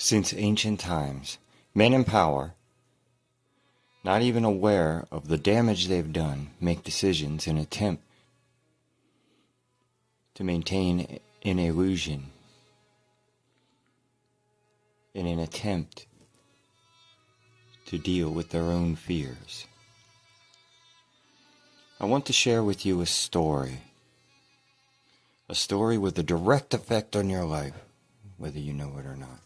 Since ancient times, men in power, not even aware of the damage they've done, make decisions in an attempt to maintain an illusion, in an attempt to deal with their own fears. I want to share with you a story with a direct effect on your life, whether you know it or not.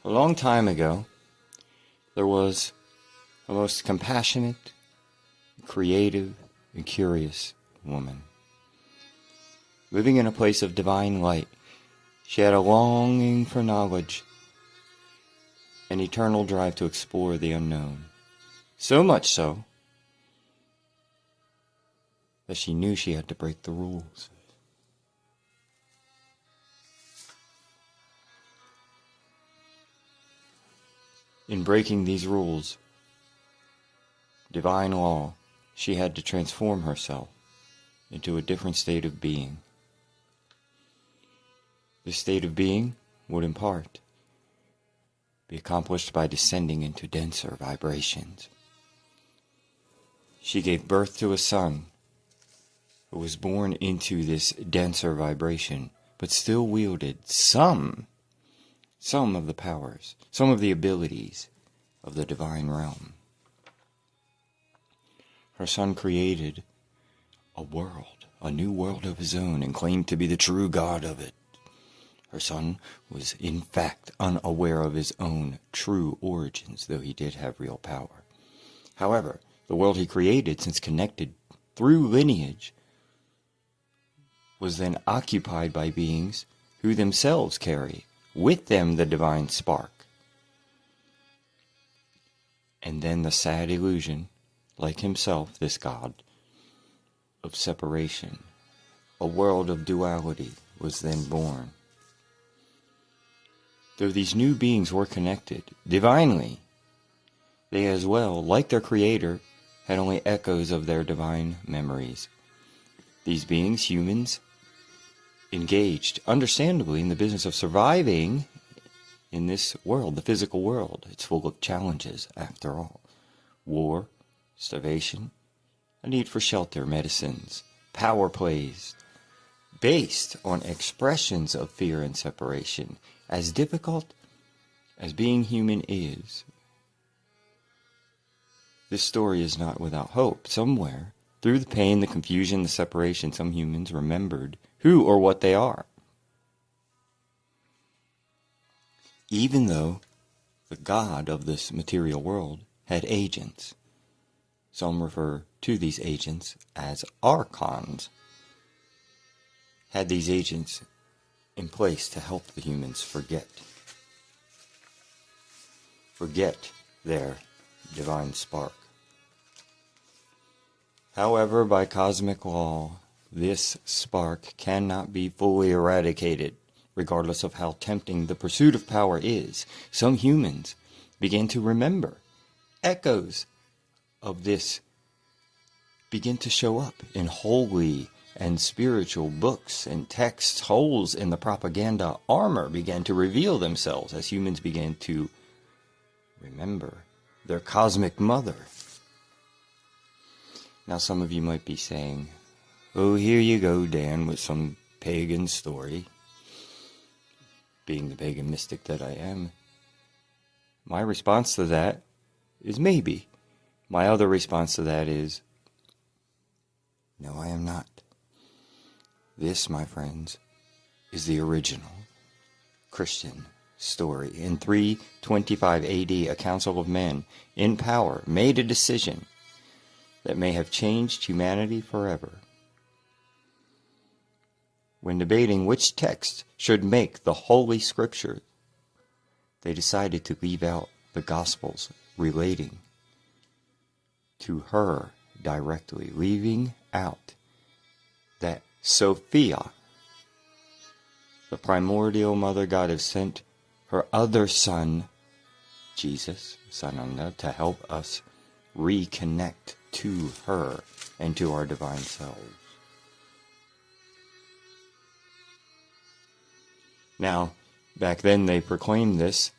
A long time ago, there was a most compassionate, creative, and curious woman. Living in a place of divine light, she had a longing for knowledge, an eternal drive to explore the unknown. So much so, that she knew she had to break the rules. In breaking these rules, divine law, she had to transform herself into a different state of being. This state of being would in part be accomplished by descending into denser vibrations. She gave birth to a son who was born into this denser vibration, but still wielded some of the powers, some of the abilities of the divine realm. Her son created a world, a new world of his own, and claimed to be the true God of it. Her son was in fact unaware of his own true origins, though he did have real power. However, the world he created, since connected through lineage, was then occupied by beings who themselves carry with them the divine spark. And then the sad illusion, like himself, this God, of separation, a world of duality, was then born. Though these new beings were connected divinely, they as well, like their creator, had only echoes of their divine memories. These beings, humans, engaged, understandably, in the business of surviving in this world, the physical world. It's full of challenges, after all. War, starvation, a need for shelter, medicines, power plays, based on expressions of fear and separation. As difficult as being human is, this story is not without hope. Somewhere, through the pain, the confusion, the separation, some humans remembered who or what they are. Even though the God of this material world had agents. Some refer to these agents as archons. Had these agents in place to help the humans forget their divine spark. However, by cosmic law, this spark cannot be fully eradicated, regardless of how tempting the pursuit of power is. Some humans begin to remember. Echoes of this begin to show up in holy and spiritual books and texts. Holes in the propaganda armor began to reveal themselves as humans began to remember their cosmic mother. Now some of you might be saying, "Oh, here you go, Dan, with some pagan story." Being the pagan mystic that I am, my response to that is maybe. My other response to that is, no, I am not. This, my friends, is the original Christian story. In 325 AD, a council of men in power made a decision that may have changed humanity forever. When debating which text should make the Holy Scriptures, they decided to leave out the Gospels relating to her directly, leaving out that Sophia, the primordial mother goddess, sent her other son, Jesus, Sananda, to help us reconnect to her and to our divine selves. Now, back then they proclaimed this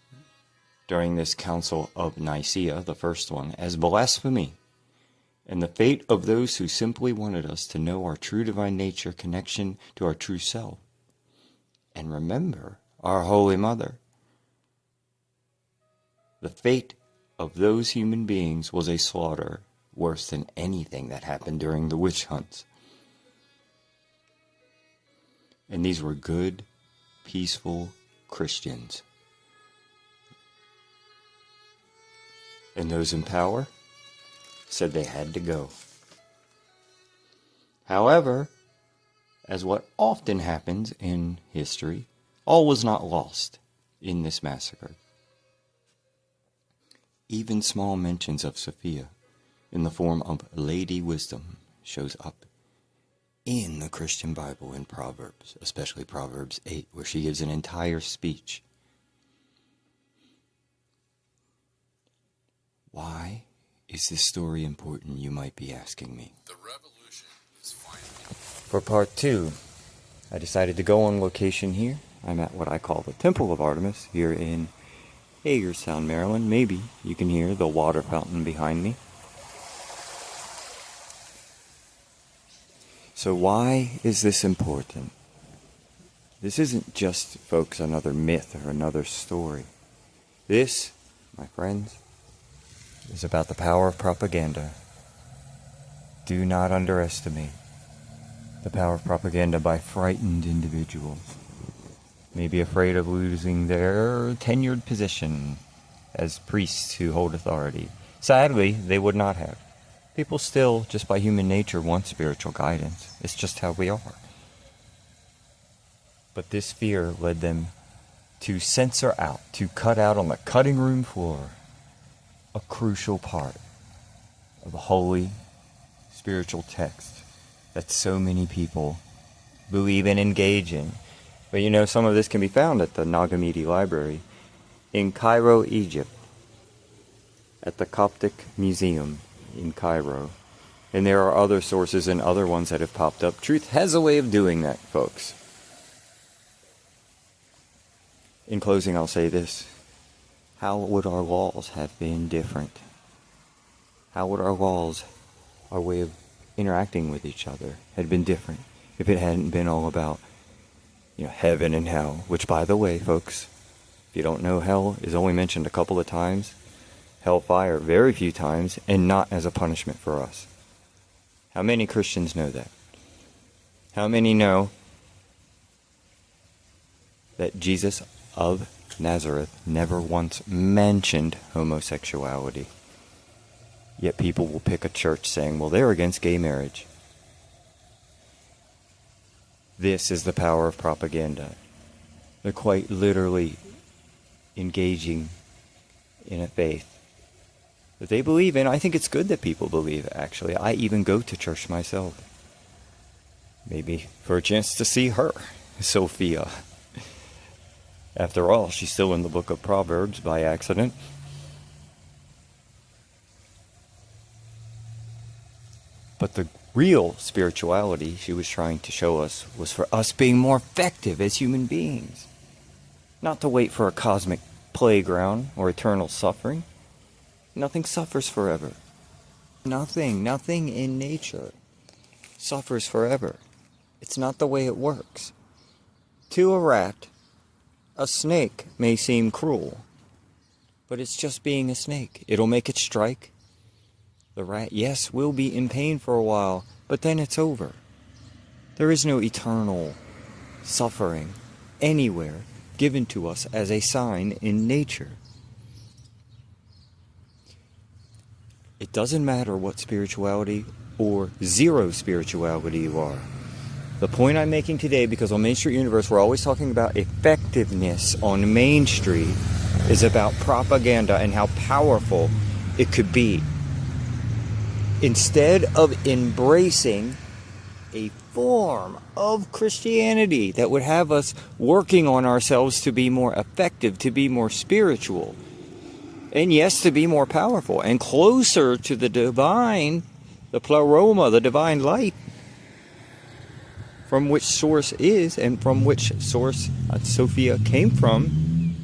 during this Council of Nicaea, the first one, as blasphemy, and the fate of those who simply wanted us to know our true divine nature, connection to our true self, and remember our Holy Mother. The fate of those human beings was a slaughter worse than anything that happened during the witch hunts. And these were good, peaceful Christians. And those in power said they had to go. However, as what often happens in history, all was not lost in this massacre. Even small mentions of Sophia in the form of Lady Wisdom shows up in the Christian Bible in Proverbs, especially Proverbs 8, where she gives an entire speech. Why is this story important, you might be asking me? The revolution is finally... For part 2, I decided to go on location here. I'm at what I call the Temple of Artemis here in Hagerstown, Maryland. Maybe you can hear the water fountain behind me. So why is this important? This isn't just, folks, another myth or another story. This, my friends, is about the power of propaganda. Do not underestimate the power of propaganda by frightened individuals, maybe afraid of losing their tenured position as priests who hold authority. Sadly, they would not have. People still, just by human nature, want spiritual guidance. It's just how we are. But this fear led them to censor out, to cut out on the cutting room floor, a crucial part of the holy spiritual text that so many people believe and engage in. But you know, some of this can be found at the Nag Hammadi Library in Cairo, Egypt, at the Coptic Museum in Cairo. And there are other sources and other ones that have popped up. Truth has a way of doing that, folks. In closing, I'll say this. How would our laws have been different? How would our laws, our way of interacting with each other, had been different if it hadn't been all about, heaven and hell? Which, by the way, folks, if you don't know, hell is only mentioned a couple of times. Hellfire very few times, and not as a punishment for us. How many Christians know that? How many know that Jesus of Nazareth never once mentioned homosexuality? Yet people will pick a church saying, well, they're against gay marriage. This is the power of propaganda. They're quite literally engaging in a faith that they believe in. I think it's good that people believe, actually. I even go to church myself. Maybe for a chance to see her, Sophia. After all, she's still in the book of Proverbs by accident. But the real spirituality she was trying to show us was for us being more effective as human beings. Not to wait for a cosmic playground or eternal suffering. Nothing suffers forever. Nothing in nature suffers forever. It's not the way it works. To a rat, a snake may seem cruel, but it's just being a snake. It'll make it strike. The rat, yes, will be in pain for a while, but then it's over. There is no eternal suffering anywhere given to us as a sign in nature. It doesn't matter what spirituality or zero spirituality you are. The point I'm making today, because on Main Street Universe we're always talking about effectiveness on Main Street, is about propaganda and how powerful it could be. Instead of embracing a form of Christianity that would have us working on ourselves to be more effective, to be more spiritual, and yes, to be more powerful and closer to the divine, the pleroma, the divine light, from which source is and from which source Sophia came from.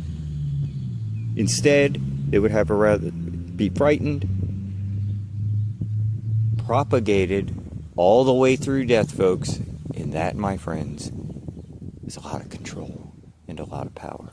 Instead, they would have her rather be frightened, propagated all the way through death, folks. And that, my friends, is a lot of control and a lot of power.